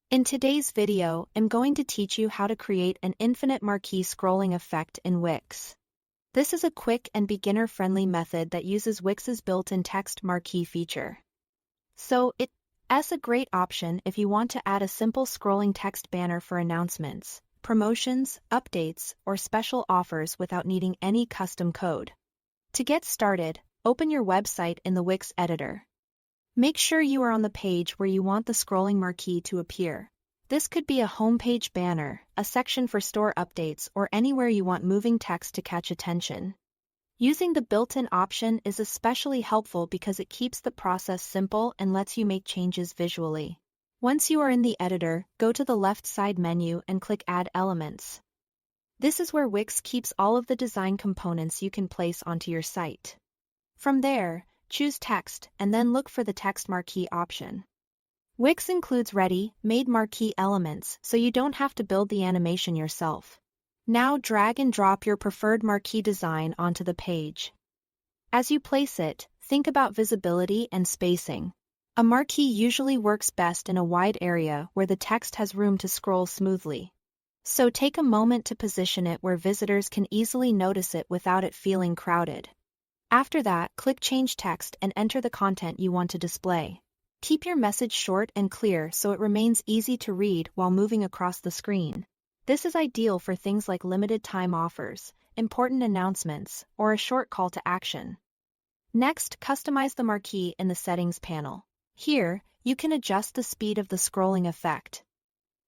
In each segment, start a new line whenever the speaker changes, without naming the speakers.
In today's video, I'm going to teach you how to create an infinite marquee scrolling effect in Wix. This is a quick and beginner-friendly method that uses Wix's built-in text marquee feature. So it's a great option if you want to add a simple scrolling text banner for announcements, promotions, updates, or special offers without needing any custom code. To get started, open your website in the Wix editor. Make sure you are on the page where you want the scrolling marquee to appear. This could be a homepage banner, a section for store updates, or anywhere you want moving text to catch attention. Using the built-in option is especially helpful because it keeps the process simple and lets you make changes visually. Once you are in the editor, go to the left side menu and click Add Elements. This is where Wix keeps all of the design components you can place onto your site. From there, choose Text and then look for the Text Marquee option. Wix includes ready-made marquee elements, so you don't have to build the animation yourself. Now drag and drop your preferred marquee design onto the page. As you place it, think about visibility and spacing. A marquee usually works best in a wide area where the text has room to scroll smoothly. So take a moment to position it where visitors can easily notice it without it feeling crowded. After that, click Change Text and enter the content you want to display. Keep your message short and clear so it remains easy to read while moving across the screen. This is ideal for things like limited time offers, important announcements, or a short call to action. Next, customize the marquee in the Settings panel. Here, you can adjust the speed of the scrolling effect.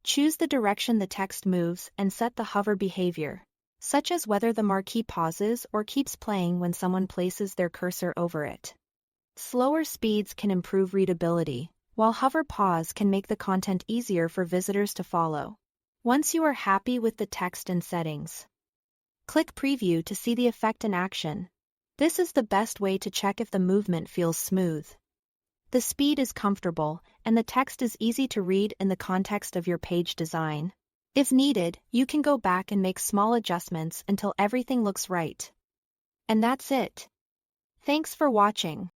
Choose the direction the text moves and set the hover behavior, such as whether the marquee pauses or keeps playing when someone places their cursor over it. Slower speeds can improve readability, while hover pause can make the content easier for visitors to follow. Once you are happy with the text and settings, click Preview to see the effect in action. This is the best way to check if the movement feels smooth. The speed is comfortable, and the text is easy to read in the context of your page design. If needed, you can go back and make small adjustments until everything looks right. And that's it. Thanks for watching.